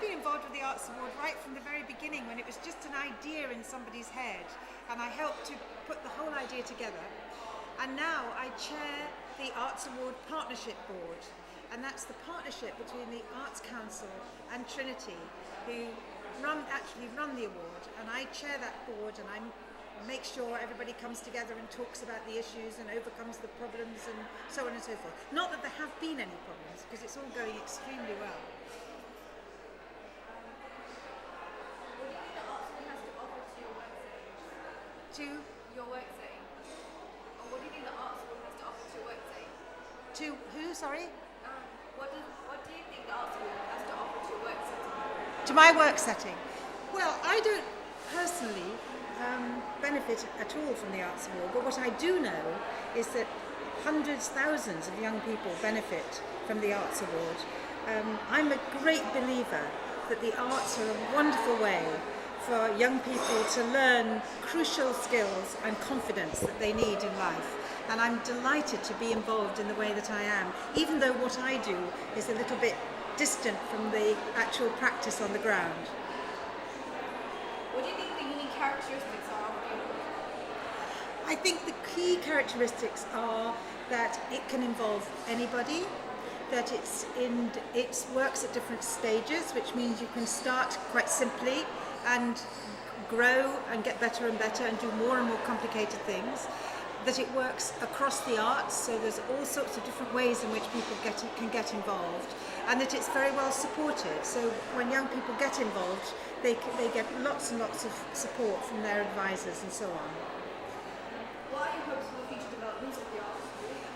been involved with the Arts Award right from the very beginning, when it was just an idea in somebody's head, and I helped to put the whole idea together. And now I chair the Arts Award Partnership Board, and that's the partnership between the Arts Council and Trinity, who actually run the award. And I chair that board, and I make sure everybody comes together and talks about the issues and overcomes the problems and so on and so forth. Not that there have been any problems, because it's all going extremely well. To your work setting? Or what do you think the Arts Award has to offer to your work setting? to who? Sorry. What do you think the Arts Award has to offer to your work setting? To my work setting. Well, I don't personally benefit at all from the Arts Award, but what I do know is that hundreds, thousands of young people benefit from the Arts Award. I'm a great believer that the arts are a wonderful way for young people to learn crucial skills and confidence that they need in life. And I'm delighted to be involved in the way that I am, even though what I do is a little bit distant from the actual practice on the ground. What do you think the unique characteristics are of the award? I think the key characteristics are that it can involve anybody, that it works at different stages, which means you can start quite simply and grow and get better and better and do more and more complicated things, that it works across the arts, so there's all sorts of different ways in which people can get involved, and that it's very well supported. So when young people get involved, they get lots and lots of support from their advisors and so on. What are your hopes for the future developments of the arts?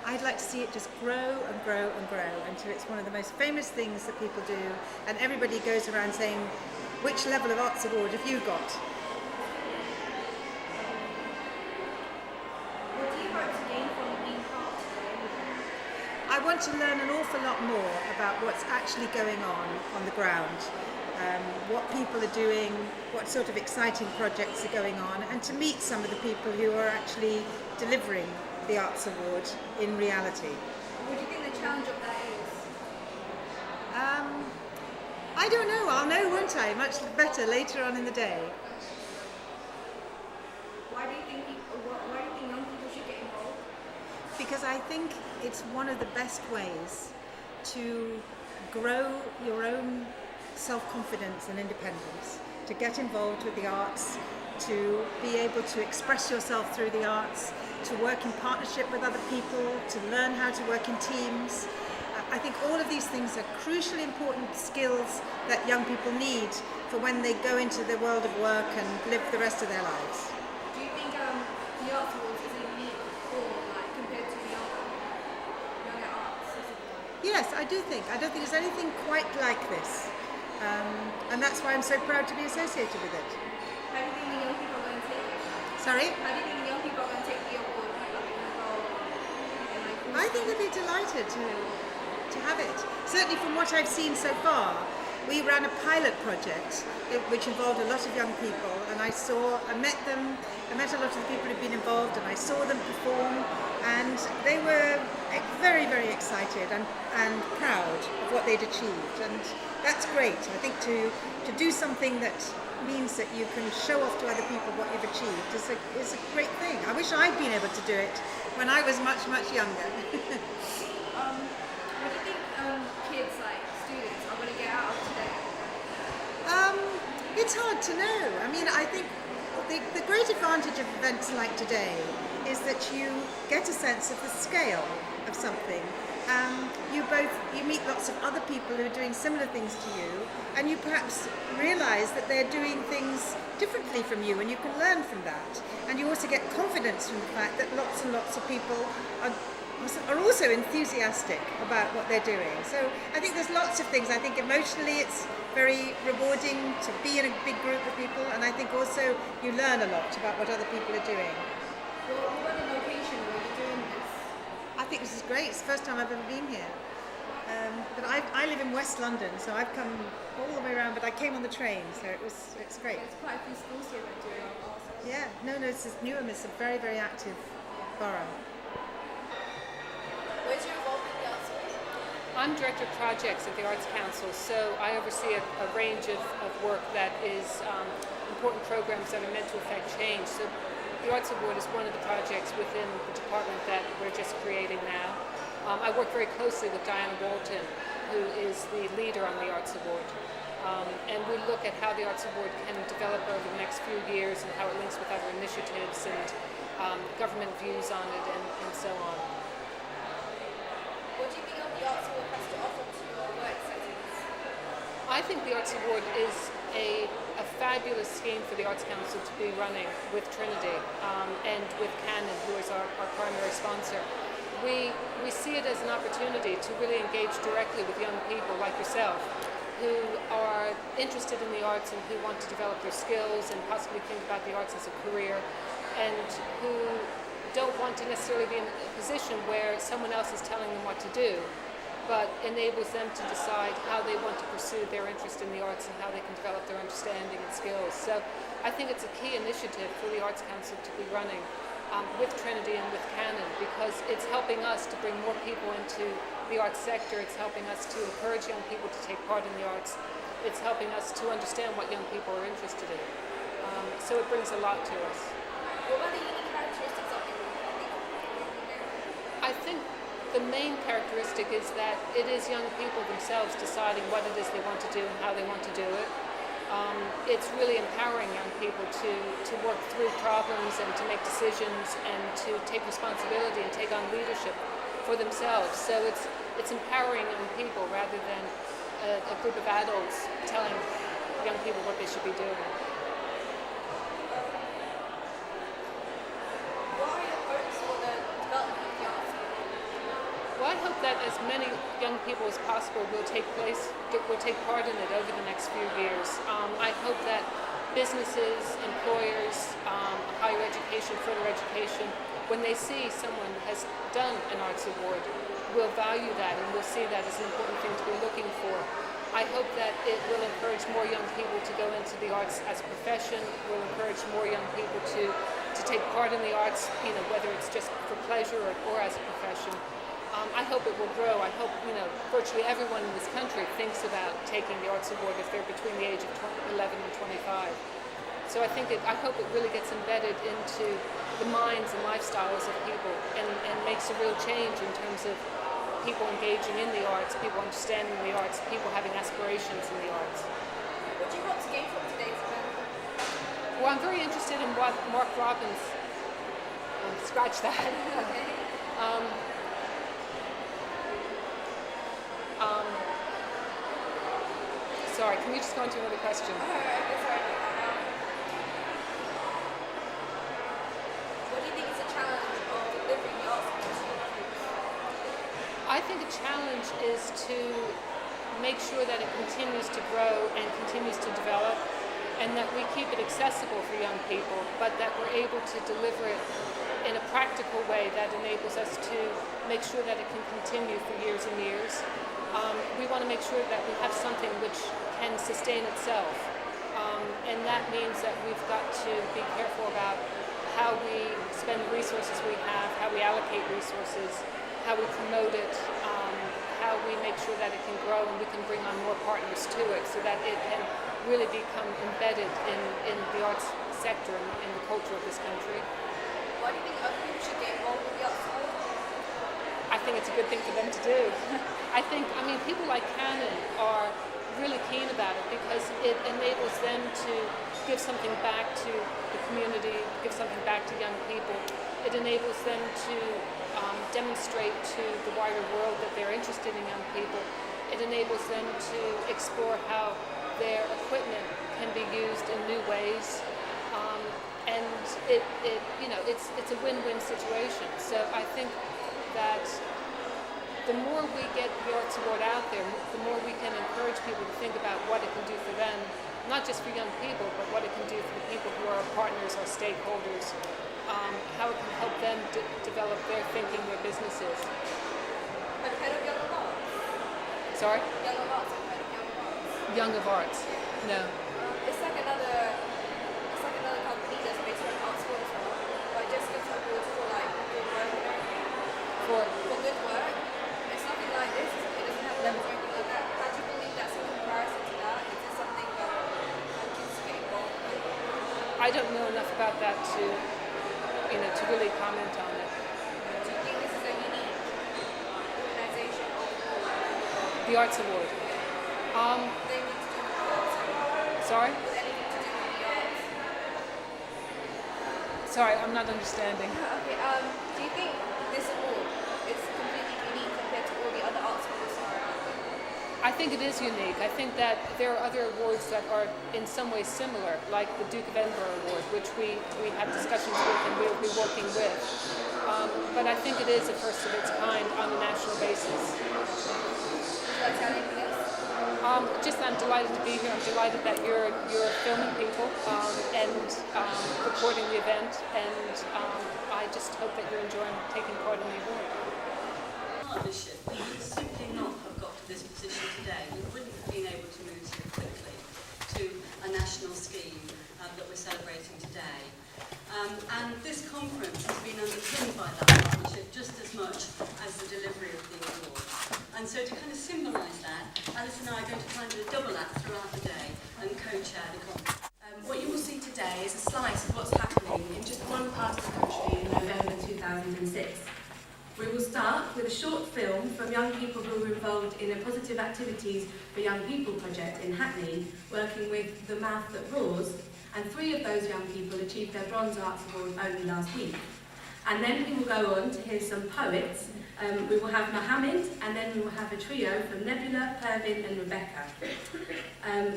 I'd like to see it just grow and grow and grow until it's one of the most famous things that people do, and everybody goes around saying, which level of Arts Award have you got? What do you hope to gain from being part of the award? I want to learn an awful lot more about what's actually going on the ground, what people are doing, what sort of exciting projects are going on, and to meet some of the people who are actually delivering the Arts Award in reality. What do you think the challenge of that is? I don't know, I'll know, won't I? Much better later on in the day. Why do you think young people should get involved? Because I think it's one of the best ways to grow your own self-confidence and independence, to get involved with the arts, to be able to express yourself through the arts, to work in partnership with other people, to learn how to work in teams. I think all of these things are crucially important skills that young people need for when they go into the world of work and live the rest of their lives. Do you think the Arts Awards is a unique form, like, compared to younger arts? Yes, I do think. I don't think there's anything quite like this. And that's why I'm so proud to be associated with it. How do you think the young people are going to take it? Sorry? How do you think the young people are going to take the award? I think they'd be delighted to have it. Certainly from what I've seen so far, we ran a pilot project which involved a lot of young people, and I met a lot of the people who've been involved, and I saw them perform, and they were very, very excited and proud of what they'd achieved, and that's great. I think to do something that means that you can show off to other people what you've achieved is a great thing. I wish I'd been able to do it when I was much, much younger. What do you think kids, like students, are going to get out of today? It's hard to know. I mean, I think the great advantage of events like today is that you get a sense of the scale of something. You meet lots of other people who are doing similar things to you, and you perhaps realize that they're doing things differently from you, and you can learn from that. And you also get confidence from the fact that lots and lots of people are also enthusiastic about what they're doing. So I think there's lots of things. I think emotionally it's very rewarding to be in a big group of people, and I think also you learn a lot about what other people are doing. Well, what about the location where you're doing this? I think this is great. It's the first time I've ever been here. But I live in West London, so I've come all the way around, but I came on the train, so it's great. There's quite a few schools here that do it also. Yeah, no, Newham is a very, very active borough. Where's your involvement in the Arts Award? I'm Director of Projects at the Arts Council, so I oversee a range of work that is important programs that are meant to affect change. So the Arts Award is one of the projects within the department that we're just creating now. I work very closely with Diana Walton, who is the leader on the Arts Award. And we look at how the Arts Award can develop over the next few years and how it links with other initiatives and government views on it and so on. What do you think of the Arts Award has to offer to your work settings? I think the Arts Award is a fabulous scheme for the Arts Council to be running with Trinity and with Canon, who is our primary sponsor. We see it as an opportunity to really engage directly with young people like yourself who are interested in the arts and who want to develop their skills and possibly think about the arts as a career, and who don't want to necessarily be in a position where someone else is telling them what to do, but enables them to decide how they want to pursue their interest in the arts and how they can develop their understanding and skills. So I think it's a key initiative for the Arts Council to be running with Trinity and with Canon, because it's helping us to bring more people into the arts sector. It's helping us to encourage young people to take part in the arts. It's helping us to understand what young people are interested in. So it brings a lot to us. What are the unique characteristics of it? I think the main characteristic is that it is young people themselves deciding what it is they want to do and how they want to do it. It's really empowering young people to work through problems and to make decisions and to take responsibility and take on leadership for themselves. So it's empowering young people rather than a group of adults telling young people what they should be doing. What are your hopes for the development of the arts? Well, I hope that as many young people as possible will take part in it over the next few years. I hope that businesses, employers, higher education, further education, when they see someone has done an arts award, will value that and will see that as an important thing to be looking for. I hope that it will encourage more young people to go into the arts as a profession, will encourage more young people to take part in the arts, whether it's just for pleasure or as a profession. I hope it will grow. I hope, virtually everyone in this country thinks about taking the Arts Award if they're between the age of 11 and 25. So I hope it really gets embedded into the minds and lifestyles of people and makes a real change in terms of people engaging in the arts, people understanding the arts, people having aspirations in the arts. What do you hope to gain from today's event? Well, I'm very interested in what Mark Robbins, scratch that. Okay. Sorry, can you just go on to another question? Sorry. What do you think is the challenge of delivering the arts to youth? I think a challenge is to make sure that it continues to grow and continues to develop, and that we keep it accessible for young people, but that we're able to deliver it in a practical way that enables us to make sure that it can continue for years and years. We want to make sure that we have something which can sustain itself, and that means that we've got to be careful about how we spend the resources we have, how we allocate resources, how we promote it, how we make sure that it can grow and we can bring on more partners to it so that it can really become embedded in the arts sector and in the culture of this country. Why do you think other people should get involved with the arts award? I think it's a good thing for them to do. People like Canon are really keen about it because it enables them to give something back to the community, give something back to young people. It enables them to demonstrate to the wider world that they're interested in young people. It enables them to explore how their equipment can be used in new ways. And it's a win-win situation. So I think that the more we get the Arts Award out there, the more we can encourage people to think about what it can do for them, not just for young people, but what it can do for the people who are partners or stakeholders, how it can help them develop their thinking, their businesses. Have you heard of Young of Arts? Sorry? Young of Arts, have you heard of Young of Arts? Young of Arts? No. It's like another company that's based on arts school as well, but it just gives awards for like good work and everything. For For good work. It's nothing like this. It doesn't have I don't know enough about that to, to really comment on it. Do you think this is a unique organisation? The Arts Award. They need to do with the arts? Sorry? Anything to do with the arts? Sorry, I'm not understanding. Okay, do you think this award is completely unique compared to all the other arts awards that are out there? I think it is unique. I think that there are other awards that are in some ways similar, like the Duke of Edinburgh Award, which we have discussions with and we'll be working with. But I think it is a first of its kind on a national basis. Would you like to add anything else? Just I'm delighted to be here. I'm delighted that you're filming people and recording the event, and I just hope that you're enjoying taking part in the award. Partnership, we would simply not have got to this position today. We wouldn't have been able to move so quickly to a national scheme that we're celebrating today. And this conference has been underpinned by that partnership just as much as the delivery of the award. And so to kind of symbolise that, Alice and I are going to try and do a double act throughout the day and co-chair the conference. What you will see today is a slice of what's happening in just one part of the country in November 2006. We will start with a short film from young people who were involved in a Positive Activities for Young People project in Hackney, working with The Mouth That Roars, and 3 of those young people achieved their Bronze Arts Award only last week. And then we will go on to hear some poets. We will have Mohammed, and then we will have a trio from Nebula, Pervin and Rebecca.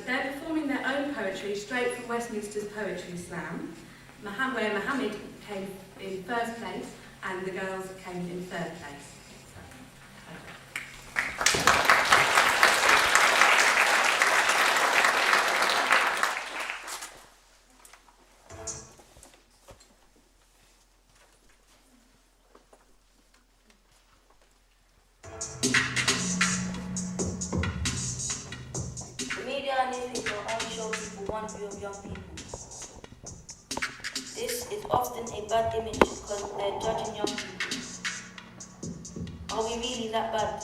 They're performing their own poetry straight from Westminster's Poetry Slam, where Mohammed came in first place and the girls came in third place. The media and newspaper only show people one view of young people. This is often a bad image because they're judging young people. Are we really that bad?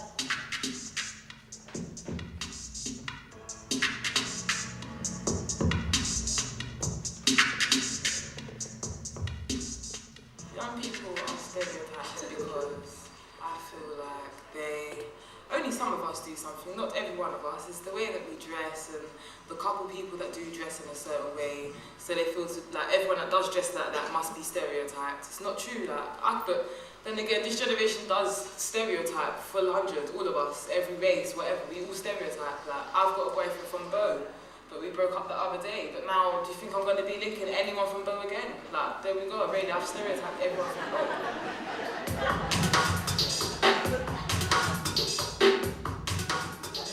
Young people are stereotyped because I feel like only some of us do something, not every one of us. It's the way that we dress and the couple people that do dress in a certain way, so they feel like everyone that does dress like that must be stereotyped. It's not true, but then again, this generation does stereotype full 100, all of us, every race, whatever, we all stereotype. Like, I've got a boyfriend from Bow, but we broke up the other day, but now do you think I'm going to be linking anyone from Bow again? Like, there we go, really, I've stereotyped everyone from Bow.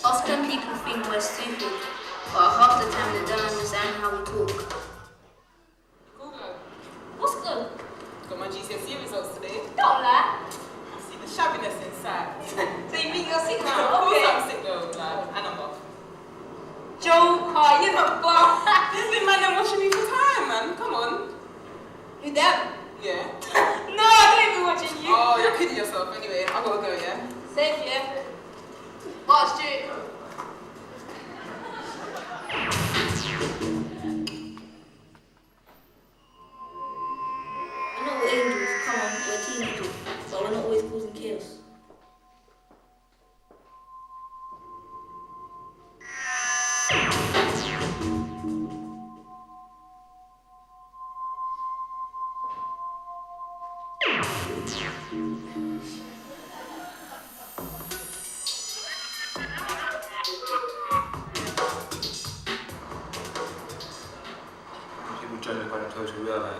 Often people think we're stupid, but half the time they don't understand how we talk. Google. What's good? Got my GCSE results today. Don't lie. I see the shabbiness inside. So you mean you're sick No, now? of course I'm sick though, like, and I'm off. Joker, you're not bum. There's been man them watching me for time, man. Come on. You them? Yeah. No, I don't be watching you. Oh, you're kidding yourself. Anyway, I gotta go, yeah? Safe, yeah? Watch it. I know we're angels, come on, we're teenagers, but we're not always causing chaos. People judge us by the clothes we wear, like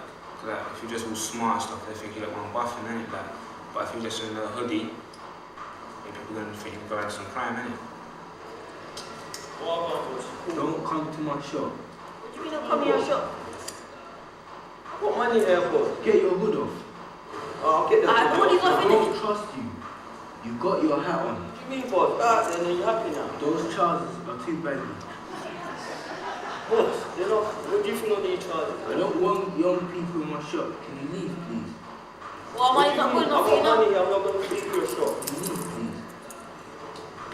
if you're just all smart and stuff, they think you're like one buffing, innit? Like, but if you're just in a hoodie, then people gonna think you're going to some crime, innit? Don't come to my shop. What do you mean don't come in your shop? What money here for? Get your hood off. Oh, I'll get the I hood already off. got I finished. don't trust you. You got your hat on. What do you mean, boss? Then are you happy now? Those trousers are too baggy. Boss, they're not. What do you think of these trousers? I don't want young people in my shop. Can you leave, please? Well, money's not good enough for you I've got now. money here, I'm not going to leave your shop. Can you leave, please?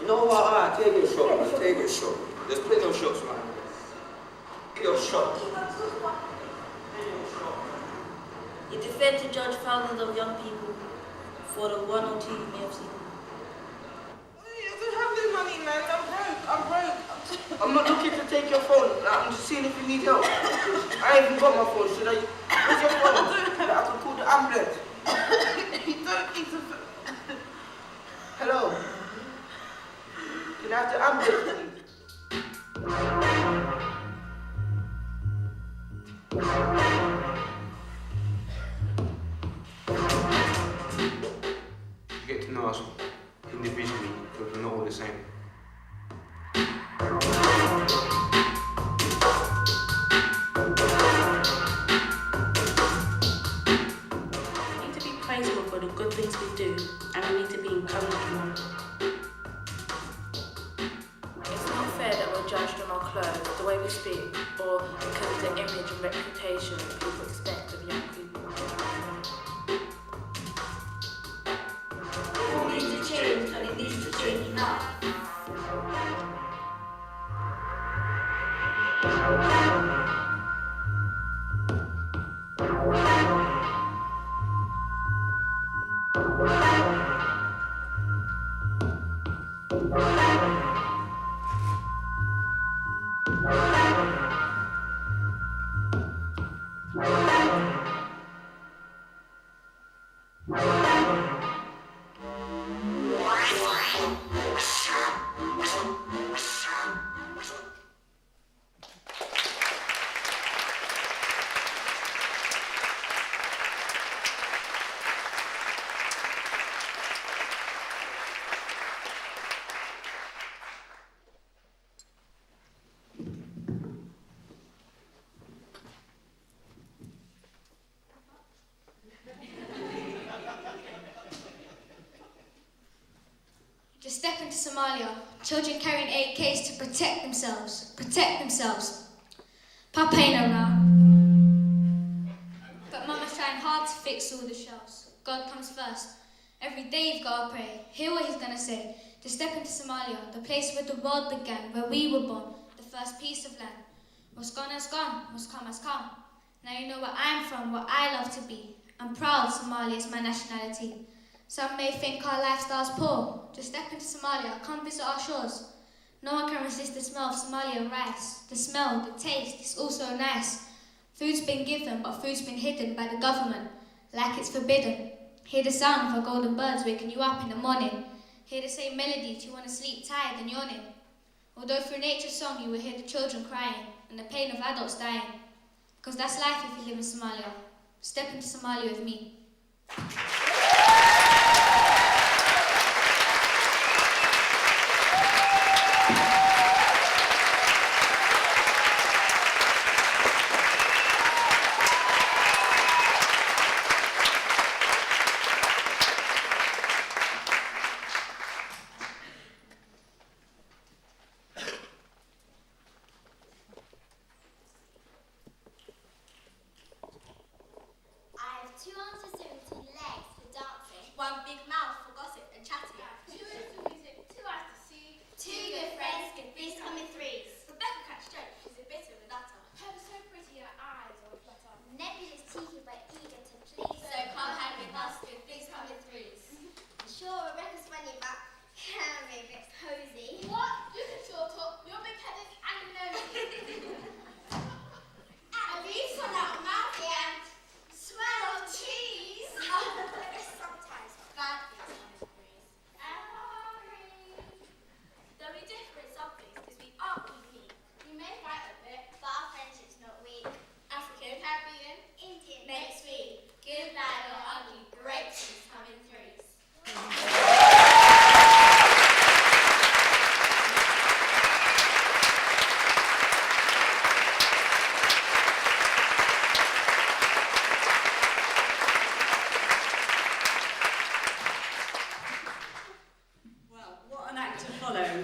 You know what? Alright, take your shop, man. Take your shop. There's plenty of shops, man. Take your shop. It is fair to judge thousands of young people for the one or two you may have seen. I don't have the money, man. I'm broke. I'm not looking to take your phone. I'm just seeing if you need help. I haven't got my phone. Should I? Where's your phone? I can call the ambulance. You don't need to. Hello. Can I have the ambulance, You get to know us individually because we're not all the same. We need to be praisable for the good things we do, and we need to be encouraged more. It's not fair that we're judged on our clothes, the way we speak, or because of the image and reputation people expect of young people. It needs to change, and it needs to change now. Just step into Somalia, children carrying AKs to protect themselves. Papa ain't around. But Mama's trying hard to fix all the shells. God comes first. Every day you've got to pray. Hear what he's going to say. To step into Somalia, the place where the world began, where we were born, the first piece of land. What's gone has gone, what's come has come. Now you know where I'm from, what I love to be. I'm proud Somalia is my nationality. Some may think our lifestyle's poor. Just step into Somalia, come visit our shores. No one can resist the smell of Somalian rice. The smell, the taste, is also nice. Food's been given, but food's been hidden by the government, like it's forbidden. Hear the sound of our golden birds waking you up in the morning. Hear the same melodies you want to sleep tired and yawning. Although through nature's song you will hear the children crying and the pain of adults dying. Because that's life if you live in Somalia. Step into Somalia with me. Two arms for swimming, two legs for dancing, one big mouth for gossip and chatting. Two ears for music, two eyes to see. Two good friends, good things come in threes. Rebecca cracks jokes, she's a bit of a nutter. Pepper's so pretty, her eyes all flutter. Nebula's cheeky but eager to please. So come hang with us, good things come in threes. Sure, Rebecca's funny, but can be a bit cozy. What? You can sure talk, you're big-headed and nosy. At least on our mouth, yeah. Smell of cheese! Sometimes bad things come in threes. Though we differ in some things because we aren't unique. We may fight a bit, but our friendship's not weak. African, Caribbean, Indian, makes we. Good, bad or ugly, great things come in threes.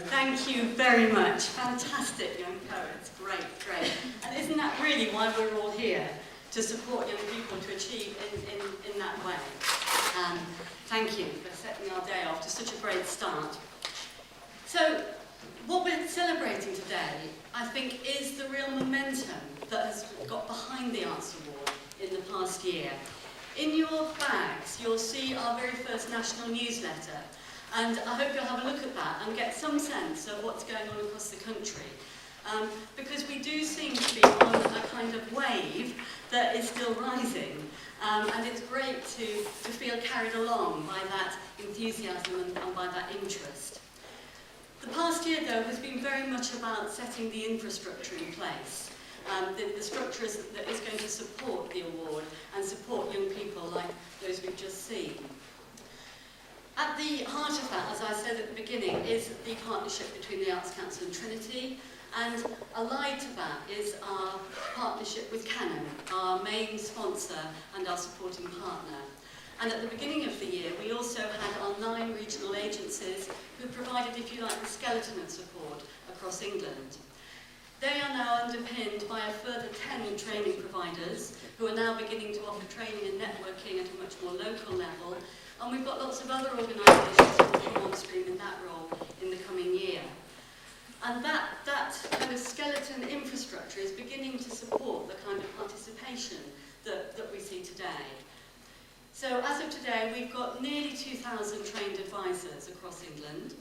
Thank you very much. Fantastic young poets. Great, great. And isn't that really why we're all here? To support young people to achieve in that way. Thank you for setting our day off to such a great start. So, what we're celebrating today, I think, is the real momentum that has got behind the Arts Award in the past year. In your bags, you'll see our very first national newsletter, and I hope you'll have a look at that and get some sense of what's going on across the country. Because we do seem to be on a kind of wave that is still rising, and it's great to feel carried along by that enthusiasm and by that interest. The past year, though, has been very much about setting the infrastructure in place. The structure that is going to support the award and support young people like those we've just seen. At the heart of that, as I said at the beginning, is the partnership between the Arts Council and Trinity, and allied to that is our partnership with Canon, our main sponsor and our supporting partner. And at the beginning of the year, we also had our 9 regional agencies who provided, if you like, the skeleton of support across England. They are now underpinned by a further 10 training providers who are now beginning to offer training and networking at a much more local level. And we've got lots of other organisations who will come on stream in that role in the coming year. And that kind of skeleton infrastructure is beginning to support the kind of participation that we see today. So as of today, we've got nearly 2,000 trained advisors across England.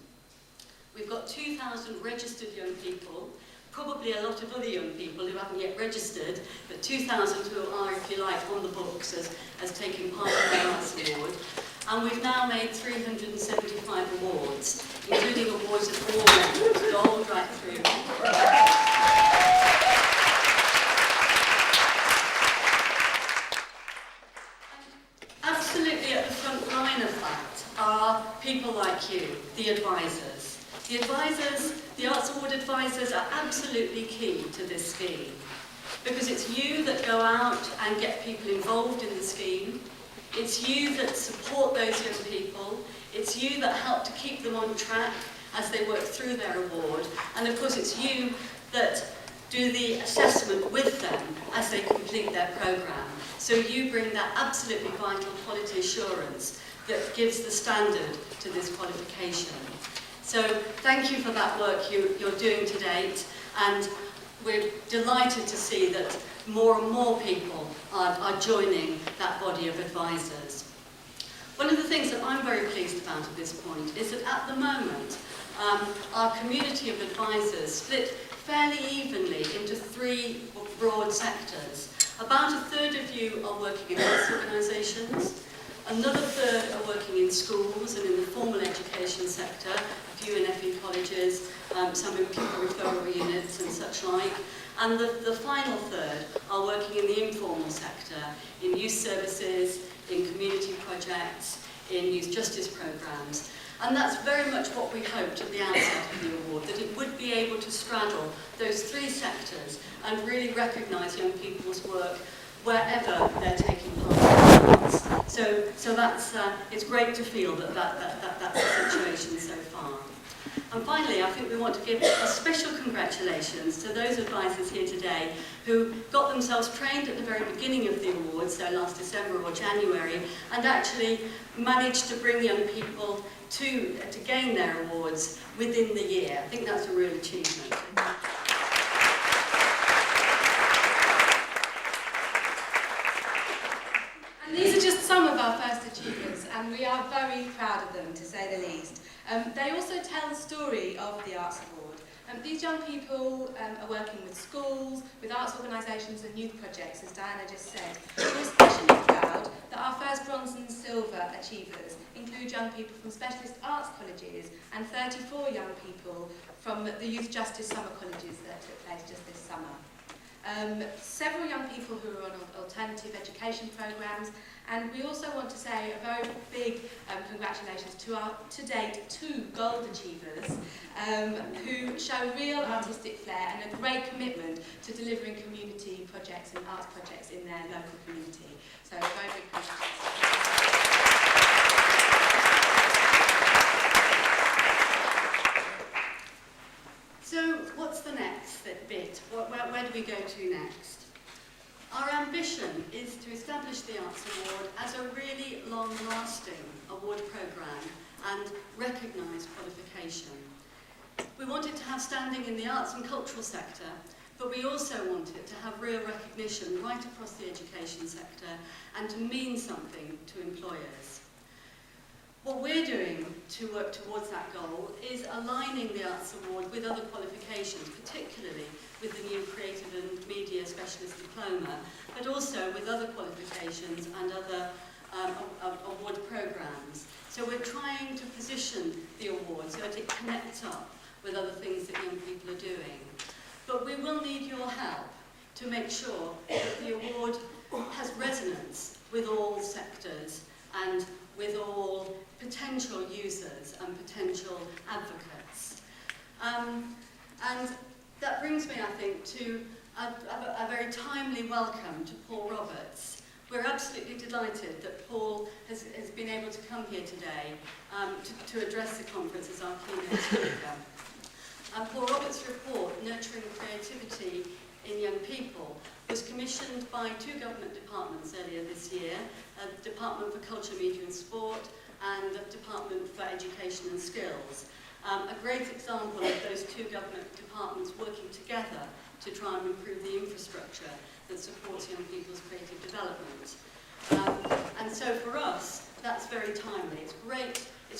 We've got 2,000 registered young people, probably a lot of other young people who haven't yet registered, but 2,000 who are, if you like, on the books as taking part in the Arts Award. And we've now made 375 awards, including awards at all levels, gold right through. Absolutely at the front line of that are people like you, the advisors. The advisors, the Arts Award advisors, are absolutely key to this scheme, because it's you that go out and get people involved in the scheme. It's you that support those young people. It's you that help to keep them on track as they work through their award. And of course, it's you that do the assessment with them as they complete their programme. So you bring that absolutely vital quality assurance that gives the standard to this qualification. So thank you for that work you're doing to date, and we're delighted to see that more and more people are joining that body of advisors. One of the things that I'm very pleased about at this point is that at the moment, our community of advisors split fairly evenly into 3 broad sectors. About a third of you are working in arts organisations, another third are working in schools and in the formal education sector, a few in FE colleges, some in pupil referral units and such like. And the final third are working in the informal sector, in youth services, in community projects, in youth justice programmes. And that's very much what we hoped at the outset of the award, that it would be able to straddle those 3 sectors and really recognise young people's work wherever they're taking part in the arts. So that's, it's great to feel that that's the situation so far. And finally, I think we want to give a special congratulations to those advisors here today who got themselves trained at the very beginning of the awards, so last December or January, and actually managed to bring young people to gain their awards within the year. I think that's a real achievement. And these are just some of our first achievers, and we are very proud of them, to say the least. They also tell the story of the Arts Award. These young people are working with schools, with arts organisations and youth projects, as Diana just said. We're especially proud that our first bronze and silver achievers include young people from specialist arts colleges and 34 young people from the Youth Justice Summer Colleges that took place just this summer. Several young people who are on alternative education programmes, and we also want to say a very big congratulations to our, to date, 2 gold achievers who show real artistic flair and a great commitment to delivering community projects and arts projects in their local community. So a very big congratulations. So what's the next bit? Where do we go to next? Our ambition is to establish the Arts Award as a really long-lasting award programme and recognise qualification. We wanted to have standing in the arts and cultural sector but we also want it to have real recognition right across the education sector and to mean something to employers. What we're doing to work towards that goal is aligning the Arts Award with other qualifications, particularly with the new Creative and Media Specialist Diploma, but also with other qualifications and other award programmes. So we're trying to position the award so that it connects up with other things that young people are doing. But we will need your help to make sure that the award has resonance with all sectors and with all potential users and potential advocates. And that brings me, I think, to a very timely welcome to Paul Roberts. We're absolutely delighted that Paul has been able to come here today to address the conference as our keynote speaker. Paul Roberts' report, Nurturing Creativity in Young People, was commissioned by two government departments earlier this year, the Department for Culture, Media and Sport and the Department for Education and Skills. A great example of those two government departments working together to try and improve the infrastructure that supports young people's creative development. And so for us, that's very timely. It's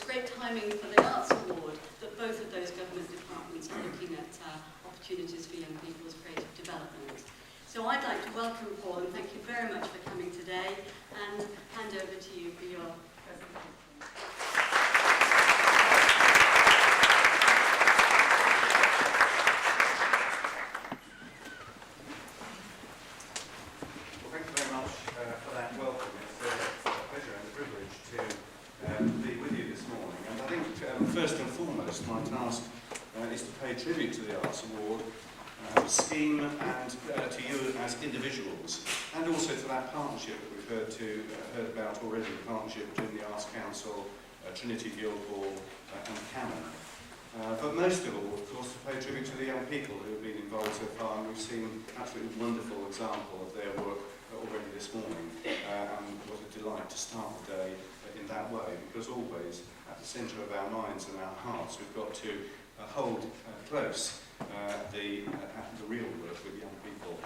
great timing for the Arts Award that both of those government departments are looking at opportunities for young people's creative development. So I'd like to welcome Paul and thank you very much for coming today and hand over to you for your presentation. Thank you very much for that welcome. It's a pleasure and a privilege to be with you this morning. And I think first and foremost my task is to pay tribute to the Arts Award scheme and to you as individuals, and also to that partnership that we've heard about already, the partnership between the Arts Council, Trinity Guildhall and Canon. But most of all, of course, to pay tribute to the young people who have been involved so far, and we've seen an absolutely wonderful example of their work already this morning, and what a delight to start the day in that way, because always at the centre of our minds and our hearts we've got to hold close the real work with young people,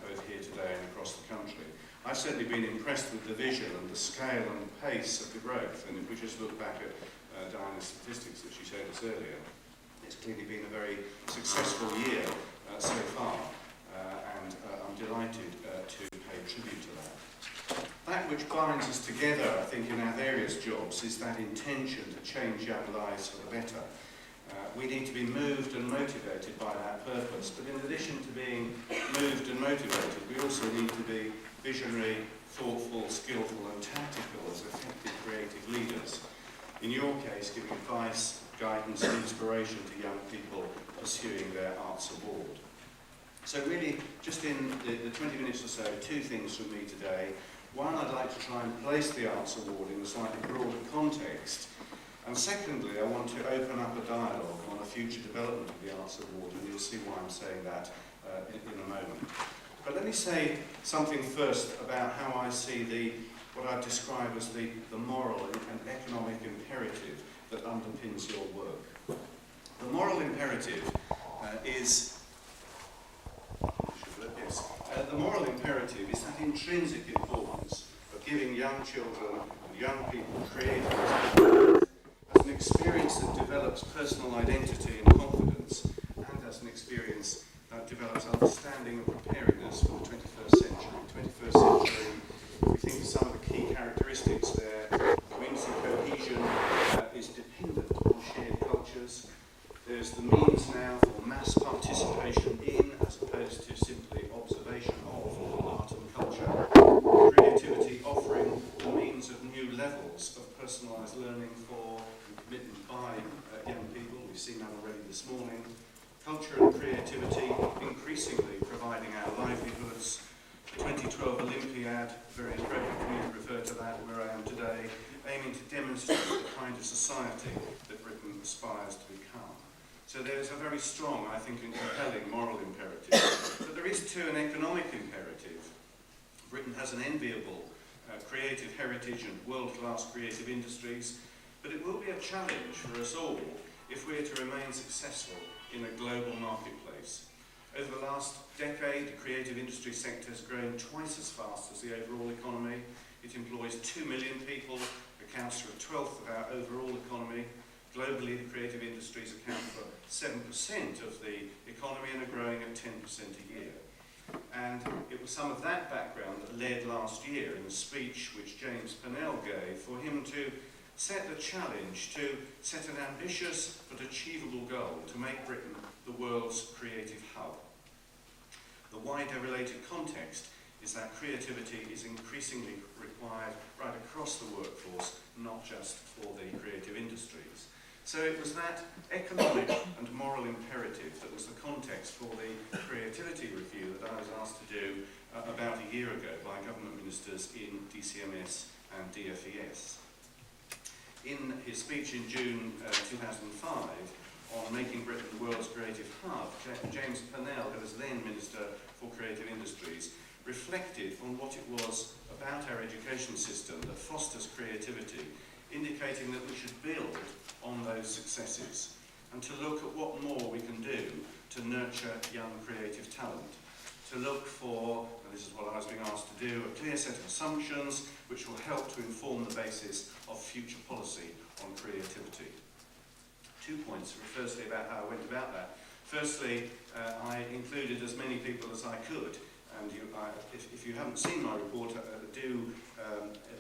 both here today and across the country. I've certainly been impressed with the vision and the scale and the pace of the growth, and if we just look back at Diana's statistics that she showed us earlier, it's clearly been a very successful year so far, and I'm delighted to pay tribute to that. That which binds us together, I think, in our various jobs is that intention to change young lives for the better. We need to be moved and motivated by that purpose, but in addition to being moved and motivated, we also need to be visionary, thoughtful, skillful and tactical as effective creative leaders. In your case, giving advice, guidance and inspiration to young people pursuing their Arts Award. So really, just in the 20 minutes or so, two things from me today. One, I'd like to try and place the Arts Award in a slightly broader context. And secondly, I want to open up a dialogue on the future development of the Arts Award, and you'll see why I'm saying that in a moment. But let me say something first about how I see what I describe as the moral and economic imperative that underpins your work. The moral imperative the moral imperative is that intrinsic importance of giving young children and young people creative as an experience that develops personal identity and confidence, and as an experience that develops understanding and preparedness for the 21st century. 21st century, we think of some of the key characteristics there. Community cohesion is dependent on shared cultures. There's the means now for mass participation in, as opposed to simply observation of, art and culture. Creativity offering the means of new levels of personalised learning for and commitment by young people. We've seen that already this morning. Culture and creativity increasingly providing our livelihoods. The 2012 Olympiad, very appropriate for me to refer to that where I am today, aiming to demonstrate the kind of society that Britain aspires to become. So there is a very strong, I think, and compelling moral imperative. But there is too an economic imperative. Britain has an enviable creative heritage and world-class creative industries, but it will be a challenge for us all if we're to remain successful in a global marketplace. Over the last decade, the creative industry sector has grown twice as fast as the overall economy. It employs 2 million people, accounts for a 1/12 of our overall economy. Globally, the creative industries account for 7% of the economy and are growing at 10% a year. And it was some of that background that led last year in the speech which James Purnell gave for him to set the challenge to set an ambitious but achievable goal to make Britain the world's creative hub. The wider related context is that creativity is increasingly required right across the workforce, not just for the creative industries. So it was that economic and moral imperative that was the context for the creativity review that I was asked to do about a year ago by government ministers in DCMS and DFES. In his speech in June 2005 on making Britain the world's creative hub, James Purnell, who was then Minister for Creative Industries, reflected on what it was about our education system that fosters creativity, indicating that we should build on those successes and to look at what more we can do to nurture young creative talent, to look for, and this is what I was being asked to do, a clear set of assumptions which will help to inform the basis of future policy on creativity. 2 points, firstly about how I went about that. Firstly, I included as many people as I could, and if you haven't seen my report, do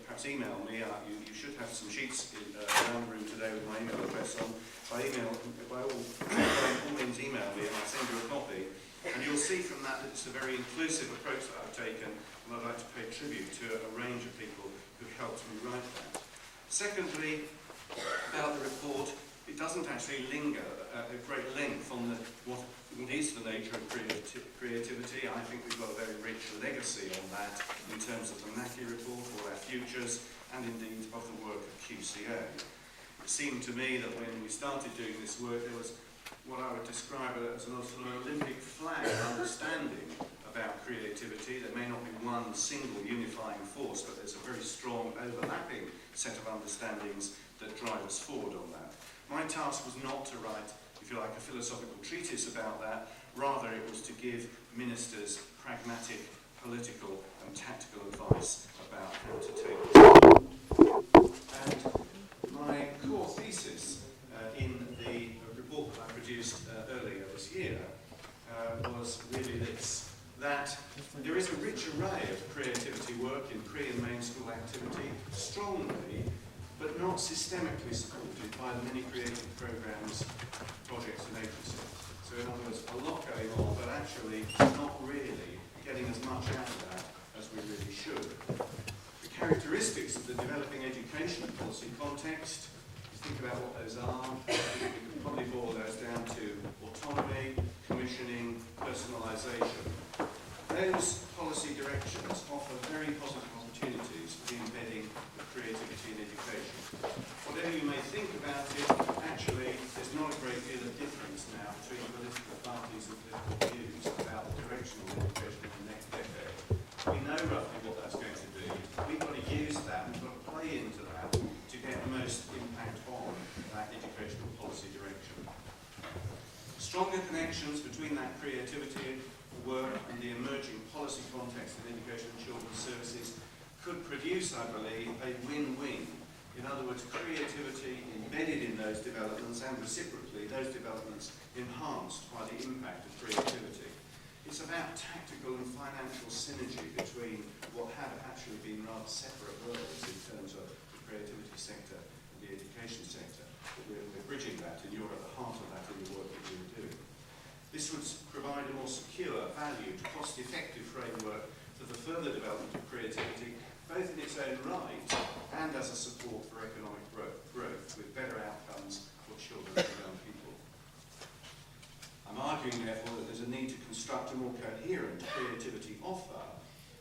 perhaps email me. You should have some sheets around the room today with my email address on. By all means email me and I'll send you a copy. And you'll see from that it's a very inclusive approach that I've taken, and I'd like to pay tribute to a range of people who helped me write that. Secondly, about the report, it doesn't actually linger at great length on what is the nature of creativity. I think we've got a very rich legacy on that in terms of the Mackey report, all our futures, and indeed of the work of QCA. It seemed to me that when we started doing this work, there was what I would describe as an Olympic flag understanding about creativity. There may not be one single unifying force, but there's a very strong overlapping set of understandings that drive us forward on that. My task was not to write, if you like, a philosophical treatise about that. Rather, it was to give ministers pragmatic, political and tactical advice about how to take this forward. And my core thesis in the report that I produced earlier this year was really this, that there is a rich array of creativity work in pre- and main school activity, strongly but not systemically supported by the many creative programmes, projects and agencies. So in other words, a lot going on, but actually not really getting as much out of that as we really should. The characteristics of the developing education policy context, think about what those are, we can probably boil those down to autonomy, commissioning, personalisation. Those policy directions offer very positive opportunities for embedding of creativity in education. Whatever you may think about it, actually there's not a great deal of difference now between political parties and political views about the direction of education in the next decade. We know roughly what that's going to be. We've got to use that, we've got to play into that to get the most impact on that educational policy direction. Stronger connections between that creativity work and the emerging policy context of education and children's services could produce, I believe, a win-win. In other words, creativity embedded in those developments and reciprocally those developments enhanced by the impact of creativity. It's about tactical and financial synergy between what have actually been rather separate worlds in terms of the creativity sector and the education sector. But we're bridging that, and you're at the heart of that in the work that you're doing. This would provide a more secure, valued, cost-effective framework for the further development of creativity, both in its own right and as a support for economic growth with better outcomes for children and young people. I'm arguing, therefore, that there's a need to construct a more coherent creativity offer,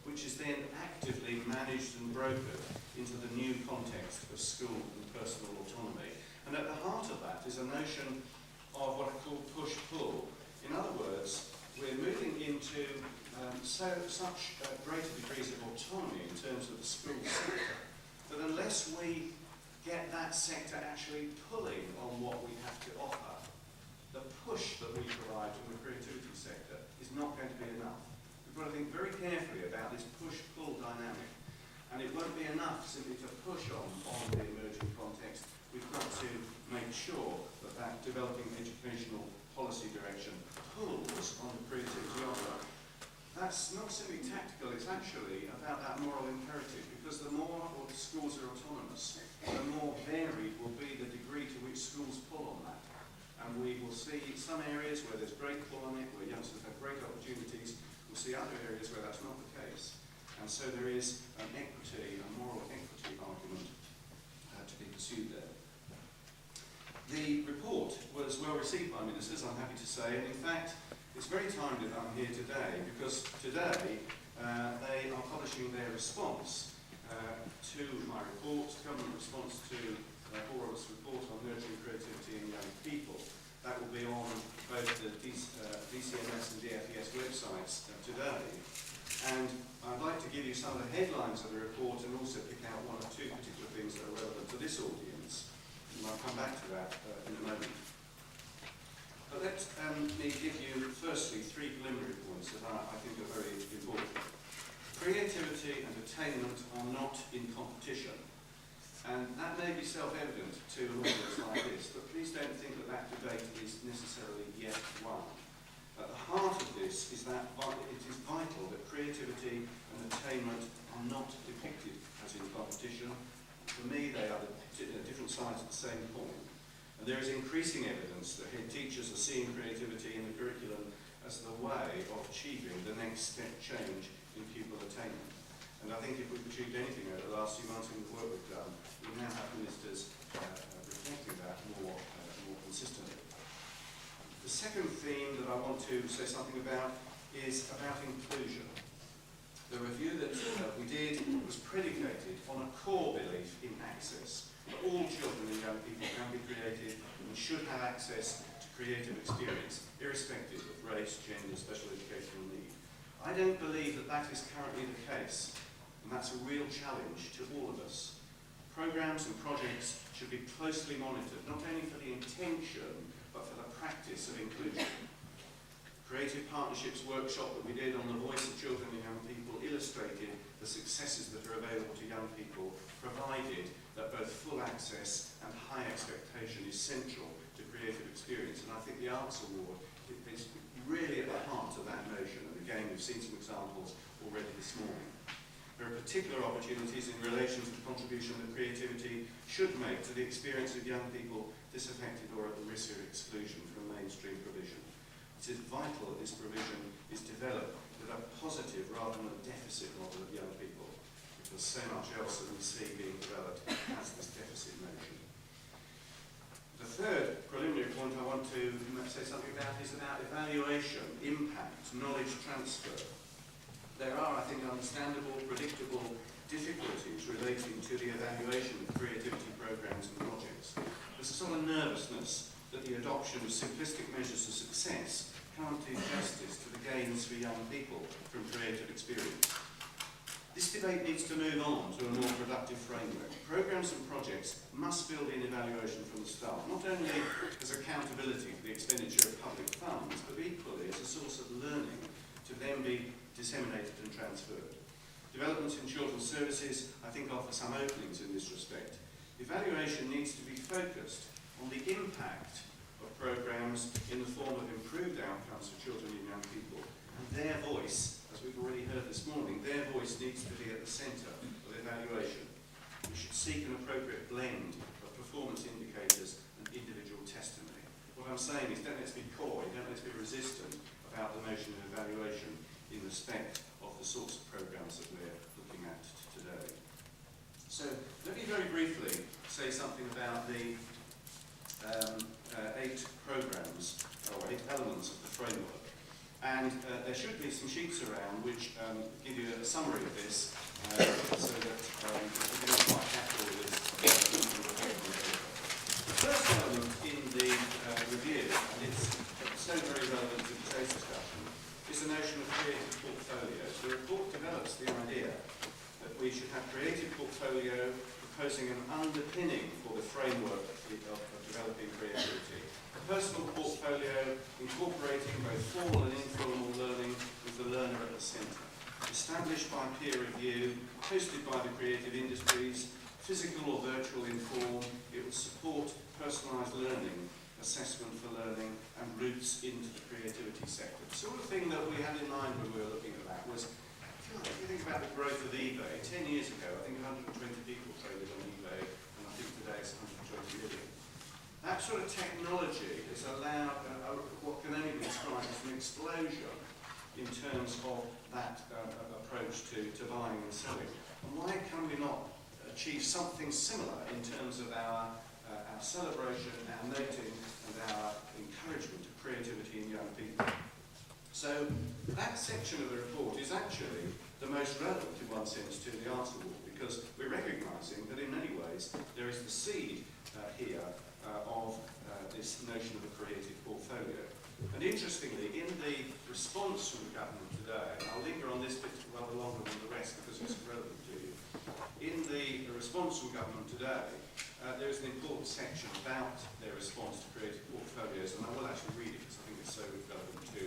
which is then actively managed and brokered into the new context of school and personal autonomy. And at the heart of that is a notion of what I call push-pull. In other words, we're moving into such greater degrees of autonomy in terms of the school sector that unless we get that sector actually pulling on what we have to offer, the push that we provide from the creativity sector is we've got to think very carefully about this push-pull dynamic. And it won't be enough simply to push on the emerging context. We've got to make sure that that developing educational policy direction pulls on the creativity offer. That's not simply tactical, it's actually about that moral imperative, because the more the schools are autonomous, the more varied will be the degree to which schools pull on that. And we will see some areas where there's great pull on it, where youngsters have great opportunities. We'll see other areas where that's not the case. And so there is an equity, a moral equity argument to be pursued there. The report was well received by ministers, I'm happy to say, and in fact, it's very timely that I'm here today, because today they are publishing their response to my report, government response to Oral's report on nurturing creativity in young people. That will be on both the DCMS and DFES websites today. And I'd like to give you some of the headlines of the report and also pick out one or two particular things that are relevant to this audience. And I'll come back to that in a moment. But let me give you, firstly, three preliminary points that I think are very important. Creativity and attainment are not in competition. And that may be self-evident to an audience like this, but please don't think that that debate is necessarily yet won. At the heart of this is that it is vital that creativity and attainment are not depicted as in competition. For me, they are different sides of the same coin. And there is increasing evidence that head teachers are seeing creativity in the curriculum as the way of achieving the next step change in pupil attainment. And I think if we've achieved anything over the last few months in the work we've done, we now have ministers reflecting that more consistently. The second theme that I want to say something about is about inclusion. The review that we did was predicated on a core belief in access. All children and young people can be creative and should have access to creative experience, irrespective of race, gender, special educational need. I don't believe that that is currently the case, and that's a real challenge to all of us. Programmes and projects should be closely monitored, not only for the intention, but for the practice of inclusion. Creative Partnerships workshop that we did on the voice of children and young people illustrated the successes that are available to young people, provided that both full access and high expectation is central to creative experience. And I think the Arts Award is really at the heart of that notion. And again, we've seen some examples already this morning. There are particular opportunities in relation to the contribution that creativity should make to the experience of young people disaffected or at the risk of exclusion from mainstream provision. It is vital that this provision is developed with a positive rather than a deficit model of young people, because so much else that we see being developed has this deficit notion. The third preliminary point I want to say something about is about evaluation, impact, knowledge transfer. There are, I think, understandable, predictable difficulties relating to the evaluation of creativity programmes and projects. There's a sort of nervousness that the adoption of simplistic measures of success can't do justice to the gains for young people from creative experience. This debate needs to move on to a more productive framework. Programmes and projects must build in evaluation from the start, not only as accountability for the expenditure of public funds, but equally as a source of learning to then be disseminated and transferred. Developments in children's services, I think, offer some openings in this respect. Evaluation needs to be focused on the impact of programmes in the form of improved outcomes for children and young people, and their voice, as we've already heard this morning, their voice needs to be at the centre of evaluation. We should seek an appropriate blend of performance indicators and individual testimony. What I'm saying is, don't let's be coy, don't let's be resistant about the notion of evaluation in respect of the sorts of programmes that we're looking at today. So let me very briefly say something about the 8 programmes, or 8 elements of the framework. And there should be some sheets around which give you a summary of this, so that you can quite happy with this. The first element in the review, and it's so very relevant to today's discussion, is the notion of creative portfolios. The report develops the idea that we should have creative portfolio proposing an underpinning for the framework of developing creativity. A personal portfolio incorporating both formal and informal learning with the learner learner at the centre. Established by peer review, hosted by the creative industries, physical or virtual in form, it will support personalised learning, assessment for learning, and routes into the creativity sector. The sort of thing that we had in mind when we were looking at that was, if you think about the growth of eBay, 10 years ago, I think 120 people traded on eBay, and I think today it's 120 million. That sort of technology has allowed what can only be described as an explosion in terms of that approach to buying and selling. And why can we not achieve something similar in terms of our celebration, our noting, and our encouragement of creativity in young people? So that section of the report is actually the most relevant in one sense to the Arts Award, because we're recognising that in many ways there is the seed here of this notion of a creative portfolio. And interestingly, in the response from the government today, and I'll linger on this bit rather longer than the rest because it's relevant to you, in the response from government today, there is an important section about their response to creative portfolios, and I will actually read it because I think it's so relevant to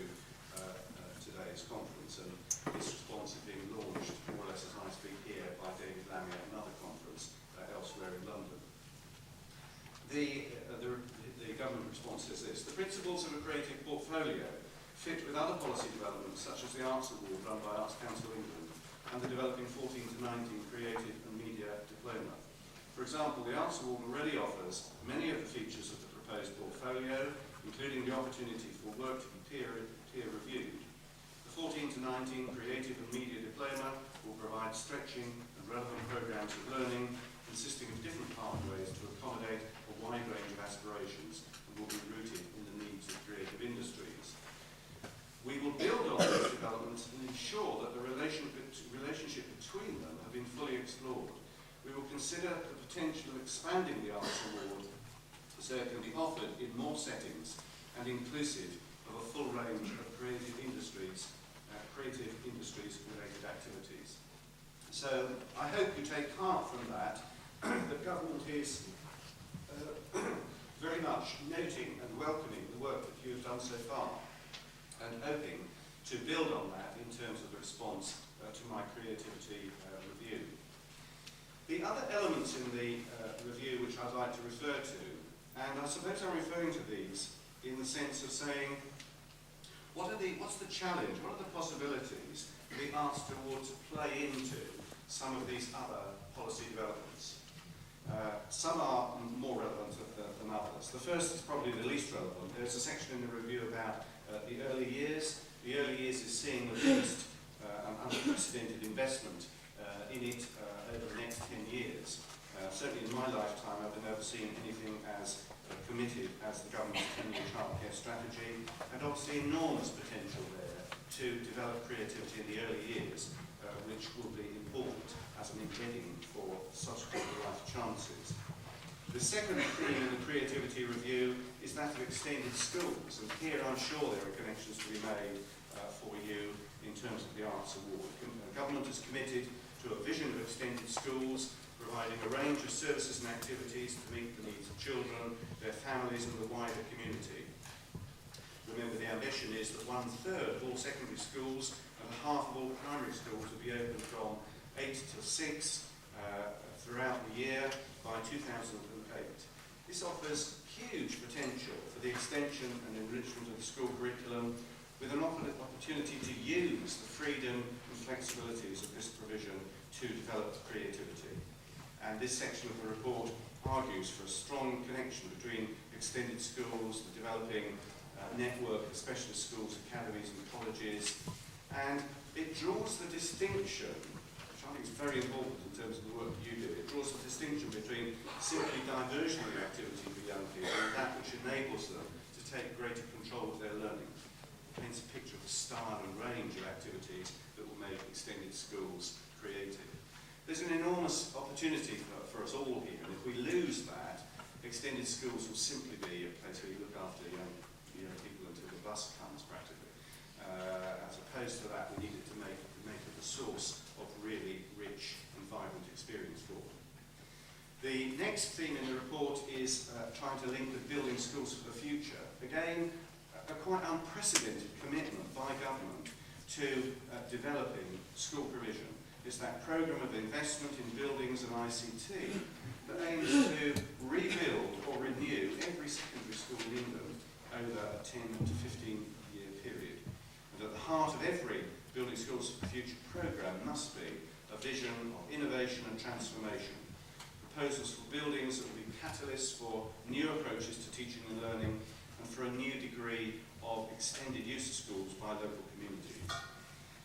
today's conference, and this response is being launched more or less as I speak here by David Lammy at another conference elsewhere in London. The government response says this: the principles of a creative portfolio fit with other policy developments such as the Arts Award run by Arts Council England and the developing 14 to 19 Creative and Media Diploma. For example, the Arts Award already offers many of the features of the proposed portfolio, including the opportunity for work to be peer reviewed. The 14 to 19 Creative and Media Diploma will provide stretching and relevant programmes of learning consisting of different pathways to accommodate a wide range of aspirations and will be rooted in the needs of creative industries. We will build on these developments and ensure that the relationship between them have been fully explored. We will consider the potential of expanding the Arts Award so it can be offered in more settings and inclusive of a full range of creative industries related activities. So I hope you take heart from that. The government is very much noting and welcoming the work that you have done so far and hoping to build on that in terms of the response to my creativity review. The other elements in the review which I'd like to refer to, and I suppose I'm referring to these in the sense of saying, what's the challenge, what are the possibilities for the Arts Award to play into some of these other policy developments? Some are more relevant than others. The first is probably the least relevant. There's a section in the review about the early years. The early years is seeing the first unprecedented investment in it over the next 10 years. Certainly in my lifetime I've never seen anything as committed as the government's 10-year childcare strategy, and obviously enormous potential there to develop creativity in the early years, which will be important as an embedding for subsequent life chances. The second theme in the creativity review is that of extended schools, and here I'm sure there are connections to be made for you in terms of the Arts Award. The government is committed to a vision of extended schools, providing a range of services and activities to meet the needs of children, their families and the wider community. Remember, the ambition is that 1/3 of all secondary schools and half of all primary schools will be open from 8 till 6 throughout the year by 2008. This offers huge potential for the extension and enrichment of the school curriculum, with an opportunity to use the freedom and flexibilities of this provision to develop creativity. And this section of the report argues for a strong connection between extended schools, the developing network of specialist schools, academies and colleges, and it draws the distinction, which I think is very important in terms of the work that you do, it draws the distinction between simply diversionary activity for young people and that which enables them to take greater control of their learning. It paints a picture of the style and range of activities that will make extended schools creative. There's an enormous opportunity for us all here, and if we lose that, extended schools will simply be a place where you look after young people until the bus comes, practically. As opposed to that, we need it to make it the source of really rich and vibrant experience for them. The next theme in the report is trying to link with building schools for the future. Again, a quite unprecedented commitment by government to developing school provision. It's that programme of investment in buildings and ICT that aims to rebuild or renew every secondary school in England over a 10 to 15 year period. And at the heart of every Building Schools for the Future programme must be a vision of innovation and transformation. Proposals for buildings that will be catalysts for new approaches to teaching and learning and for a new degree of extended use of schools by local communities.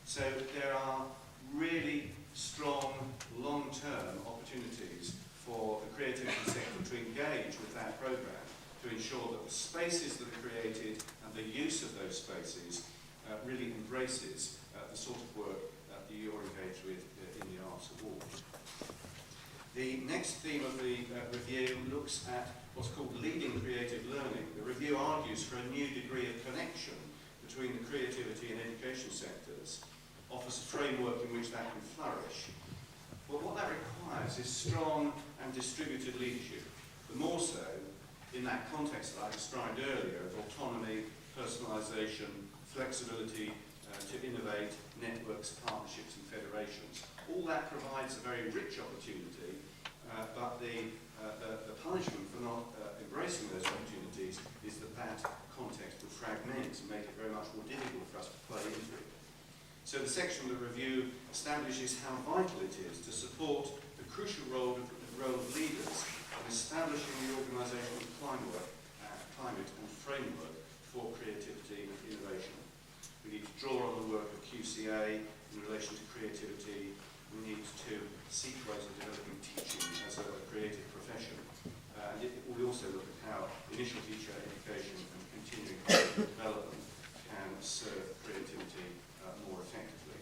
So there are really strong long-term opportunities for the creativity sector to engage with that programme to ensure that the spaces that are created and the use of those spaces really embraces the sort of work that you're engaged with in the Arts Award. The next theme of the review looks at what's called leading creative learning. The review argues for a new degree of connection between the creativity and education sectors, offers a framework in which that can flourish. But what that requires is strong and distributed leadership, the more so in that context that I described earlier of autonomy, personalisation, flexibility to innovate, networks, partnerships and federations. All that provides a very rich opportunity, but the punishment for not embracing those opportunities is that that context will fragment and make it very much more difficult for us to play into it. So the section of the review establishes how vital it is to support the crucial role of leaders in establishing the organisational climate and framework for creativity and innovation. We need to draw on the work of QCA in relation to creativity. We need to seek ways of developing teaching as a creative profession. We also look at how initial teacher education and continuing development can serve creativity more effectively.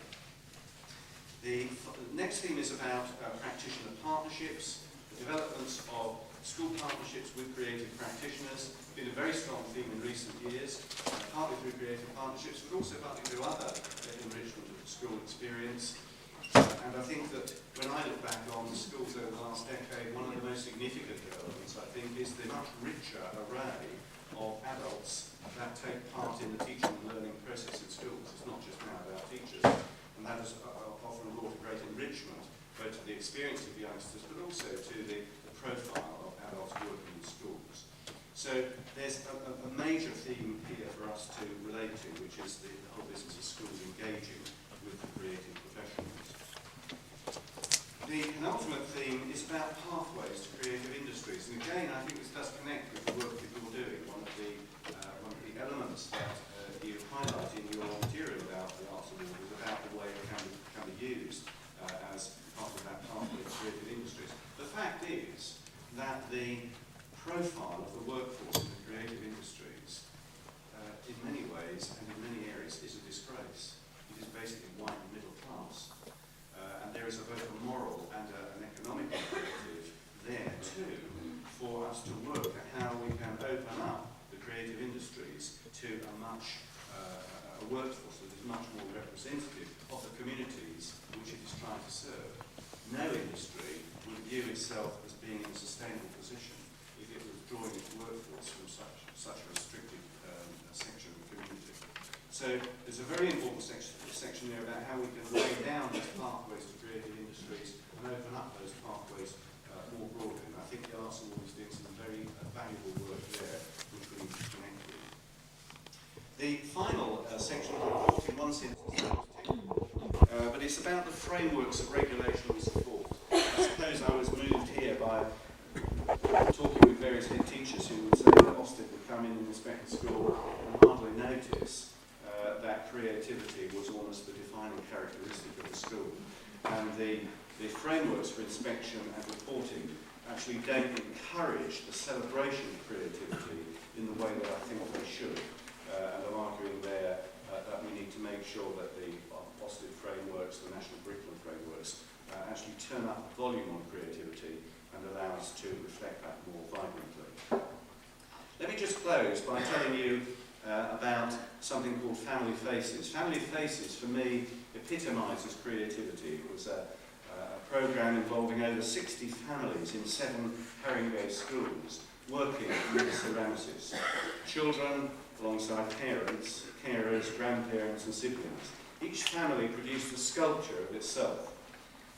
The next theme is about practitioner partnerships, the developments of school partnerships with creative practitioners. It's been a very strong theme in recent years, partly through creative partnerships, but also partly through other enrichment of the school experience. And I think that when I look back on the schools over the last decade, one of the most significant developments, I think, is the much richer array of adults that take part in the teaching and learning process in schools. It's not just now about teachers, and that has often brought a great enrichment both to the experience of youngsters, but also to the profile of adults working in schools. So there's a major theme here for us to relate to, which is the whole business of schools engaging with the creative professionals. The penultimate theme is about pathways to creative industries, and again I think this does connect with the work that you're doing. One of the elements that you highlight in your material about the Arts Award is about the way it can be used as part of that pathway to creative industries. The fact is that the profile of the workforce in the creative industries in many ways and in many areas is a disgrace. It is basically white and middle class. And there is both a moral and an economic imperative there too for us to work at how we can open up the creative industries to a workforce that is much more representative of the communities which it is trying to serve. No industry would view itself as being in a sustainable position if it was drawing its workforce from such a restricted section of the community. So there's a very important section there about how we can lay down these pathways to creative industries and open up those pathways more broadly. And I think the Arts Award is doing some very valuable work there, which we need to connect with. The final section of the report, in one sense, is but it's about the frameworks of regulation and support. I suppose I was moved here by talking with various head teachers who would say that Ofsted would come in and inspect the school and hardly notice that creativity was almost the defining characteristic of the school. And the frameworks for inspection and reporting actually don't encourage the celebration of creativity in the way that I think they should. And I'm arguing there that we need to make sure that the Ofsted frameworks, the national curriculum frameworks, actually turn up the volume on creativity and allow us to reflect that more vibrantly. Let me just close by telling you about something called Family Faces. Family Faces, for me, epitomises creativity. It was a programme involving over 60 families in 7 Haringey schools, working with Ceramicus. Children alongside parents, carers, grandparents and siblings, each family produced a sculpture of itself.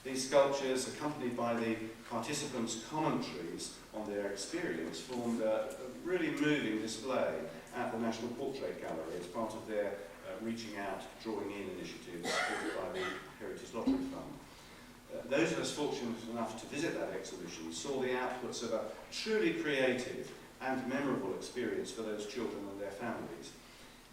These sculptures, accompanied by the participants' commentaries on their experience, formed a really moving display at the National Portrait Gallery as part of their Reaching Out, Drawing In initiative supported by the Heritage Lottery Fund. Those of us fortunate enough to visit that exhibition saw the outputs of a truly creative and memorable experience for those children and their families.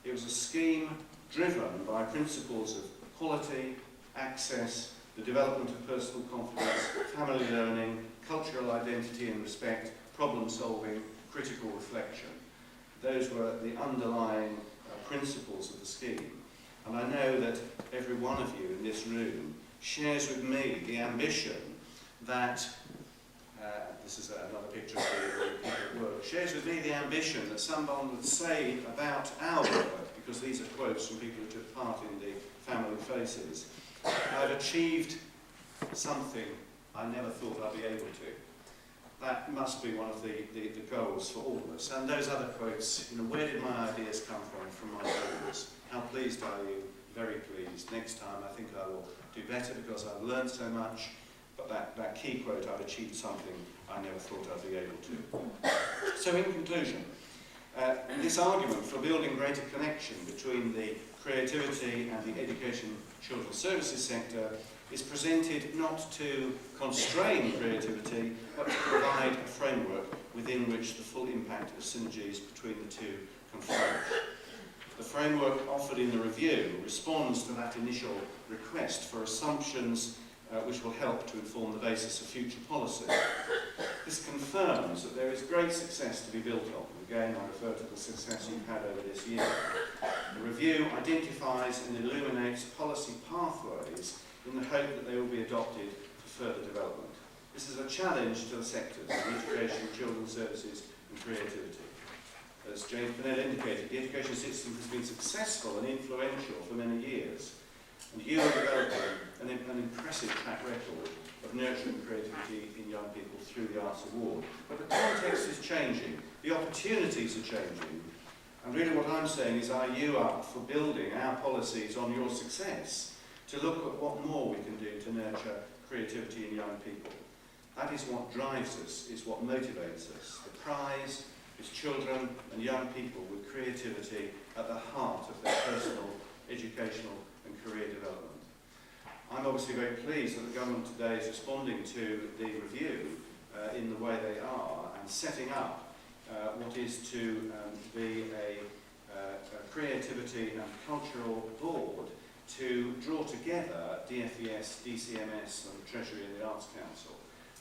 It was a scheme driven by principles of quality, access, the development of personal confidence, family learning, cultural identity and respect, problem solving, critical reflection. Those were the underlying principles of the scheme. And I know that every one of you in this room shares with me the ambition that, this is another picture of the people at work, shares with me the ambition that someone would say about our work, because these are quotes from people who took part in the Family Faces, I've achieved something I never thought I'd be able to. That must be one of the goals for all of us. And those other quotes, where did my ideas come from? From my children. How pleased are you? Very pleased. Next time I think I will do better because I've learned so much. But that key quote, I've achieved something I never thought I'd be able to. So in conclusion, this argument for building greater connection between the creativity and the education children's services sector is presented not to constrain creativity, but to provide a framework within which the full impact of synergies between the two can flourish. The framework offered in the review responds to that initial request for assumptions which will help to inform the basis of future policy. This confirms that there is great success to be built on. Again, I refer to the success you've had over this year. The review identifies and illuminates policy pathways in the hope that they will be adopted for further development. This is a challenge to the sectors of education, children's services and creativity. As James Pennell indicated, the education system has been successful and influential for many years, and you are developing an impressive track record of nurturing creativity in young people through the Arts Award. But the context is changing, the opportunities are changing, and really what I'm saying is, are you up for building our policies on your success to look at what more we can do to nurture creativity in young people? That is what drives us, is what motivates us. The prize is children and young people with creativity at the heart of their personal, educational and career development. I'm obviously very pleased that the government today is responding to the review in the way they are and setting up what is to be a creativity and cultural board to draw together DFES, DCMS and the Treasury and the Arts Council.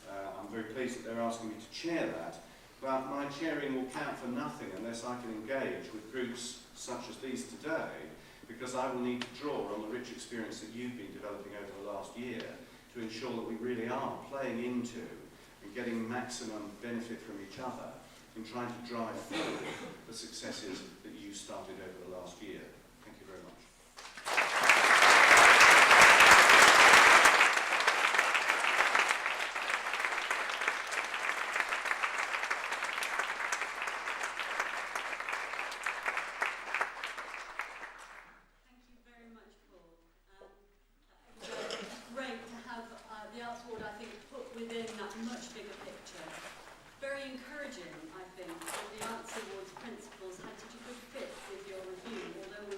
I'm very pleased that they're asking me to chair that, but my chairing will count for nothing unless I can engage with groups such as these today, because I will need to draw on the rich experience that you've been developing over the last year to ensure that we really are playing into and getting maximum benefit from each other in trying to drive forward the successes that you started over the last year. Thank you very much. The Arts Award, I think, put within that much bigger picture. Very encouraging, I think, that the Arts Award's principles had such a good fit with your review, although we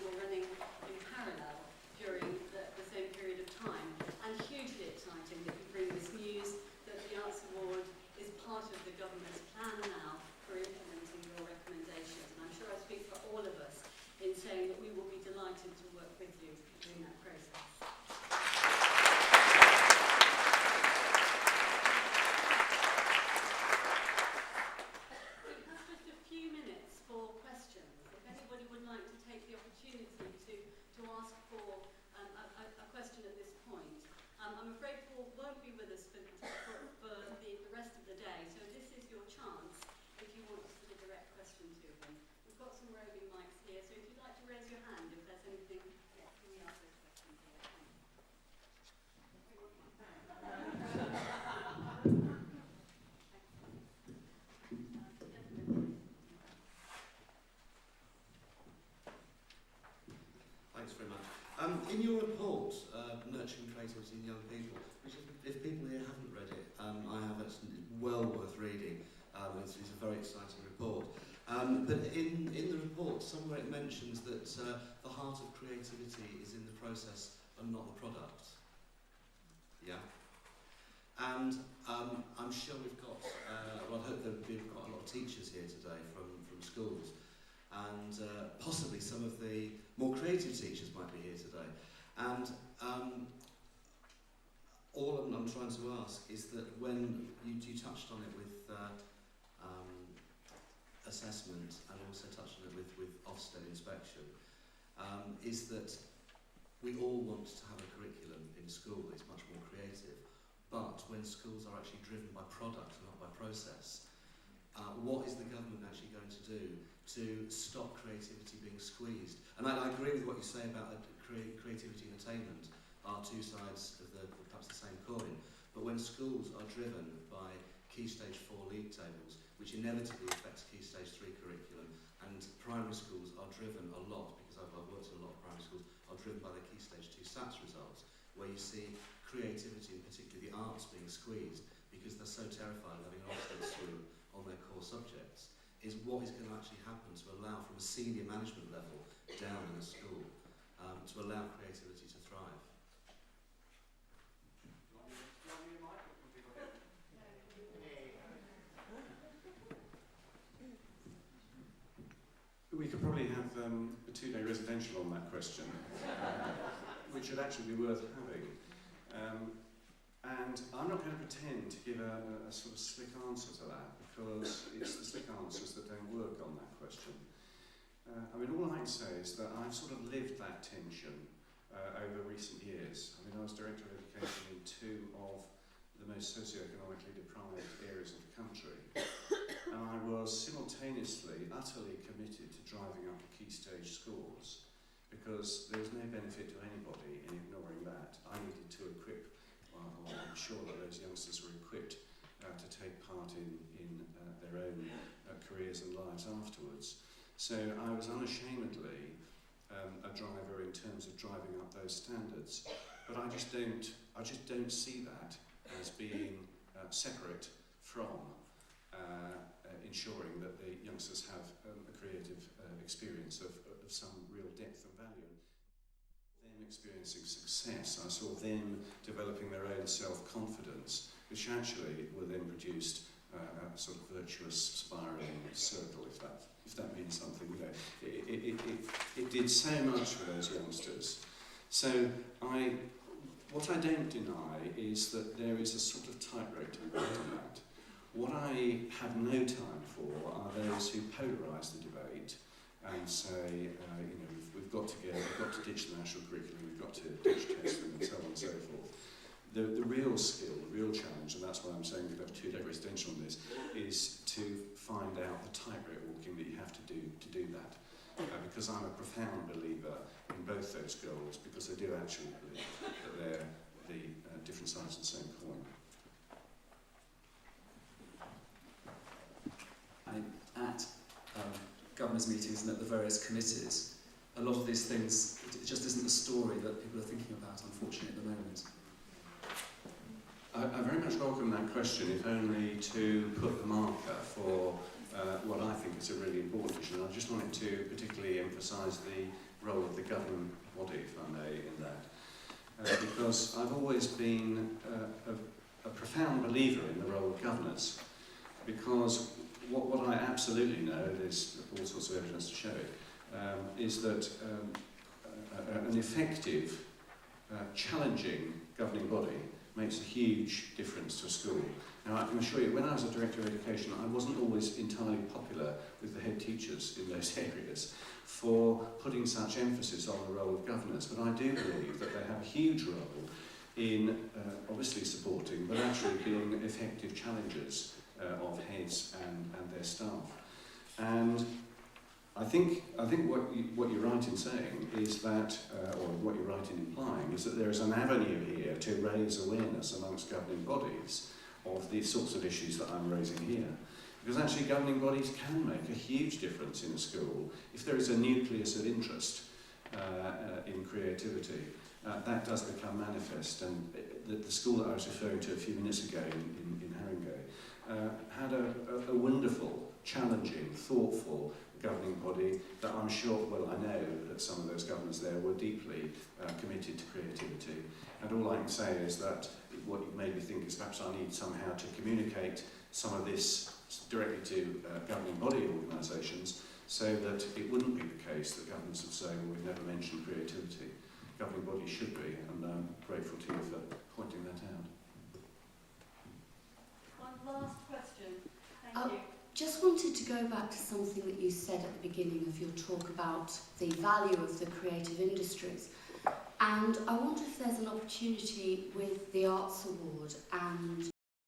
Thanks very much. In your report, Nurturing Creativity in Young People, which if people here haven't read it, I have. It's well worth reading. It's a very exciting report. But in the report, somewhere it mentions that the heart of creativity is in the process and not the product. Yeah? And I'm sure we've got, well, I hope there will be quite a lot of teachers here today from schools. And possibly some of the more creative teachers might be here today. And all I'm trying to ask is that when you touched on it with assessment and also touched on it with Ofsted inspection, is that we all want to have a curriculum in school that's much more creative, but when schools are actually driven by product and not by process, what is the government actually going to do to stop creativity being squeezed? And I agree with what you say about creativity and attainment are two sides of perhaps the same coin. But when schools are driven by Key Stage 4 league tables, which inevitably affects Key Stage 3 curriculum, and primary schools are driven a lot, because I've worked in a lot of primary schools, are driven by the Key Stage 2 SATs results, where you see creativity, and particularly the arts, being squeezed because they're so terrified of having an Ofsted score on their core subjects, is what is going to actually happen to allow, from a senior management level down in a school, to allow creativity to thrive. We could probably have a 2-day residential on that question, which would actually be worth having. And I'm not going to pretend to give a sort of slick answer to that, because it's the slick answers that don't work on that question. I mean, all I can say is that I've sort of lived that tension over recent years. I mean, I was Director of Education in 2 of the most socioeconomically deprived areas of the country. And I was simultaneously utterly committed to driving up the Key Stage scores, because there was no benefit to anybody in ignoring that. I needed to equip, well, I'm sure that those youngsters were equipped to take part in their own careers and lives afterwards. So I was unashamedly a driver in terms of driving up those standards. But I just don't see that as being separate from ensuring that the youngsters have a creative experience of some real depth and value. Them experiencing success, I saw them developing their own self-confidence, which actually were then produced a sort of virtuous spiralling circle, if that means something. You know, it did so much for those youngsters. So what I don't deny is that there is a sort of tightrope to walk on that. What I have no time for are those who polarise the debate and say, you know, we've got to ditch the national curriculum, we've got to ditch testing, and so on and so forth. The real skill, the real challenge, and that's why I'm saying we've got a 2-day residential on this, is to find out the tightrope walking that you have to do that. Because I'm a profound believer in both those goals, because I do actually believe that they're the different sides of the same coin. At governors' meetings and at the various committees, a lot of these things, it just isn't the story that people are thinking about, unfortunately, at the moment. I very much welcome that question, if only to put the marker for what I think is a really important issue. And I just wanted to particularly emphasise the role of the governing body, if I may, in that. Because I've always been a profound believer in the role of governors, because what I absolutely know, there's all sorts of evidence to show it, is that an effective, challenging governing body makes a huge difference to a school. Now, I can assure you, when I was a Director of Education, I wasn't always entirely popular with the head teachers in those areas for putting such emphasis on the role of governors, but I do believe that they have a huge role in obviously supporting, but actually being effective challengers of heads and their staff. And I think what you're right in saying is that, or what you're right in implying, is that there is an avenue here to raise awareness amongst governing bodies of these sorts of issues that I'm raising here. Because actually governing bodies can make a huge difference in a school if there is a nucleus of interest in in creativity, that does become manifest. And the school that I was referring to a few minutes ago in Haringey had a wonderful, challenging, thoughtful governing body that I'm sure, well, I know that some of those governors there were deeply committed to creativity. And all I can say is that what made me think is perhaps I need somehow to communicate some of this directly to governing body organisations, so that it wouldn't be the case that governments would say, well, we've never mentioned creativity. Governing bodies should be, and I'm grateful to you for pointing that out. One last question. Thank you. Just wanted to go back to something that you said at the beginning of your talk about the value of the creative industries. And I wonder if there's an opportunity with the Arts Award and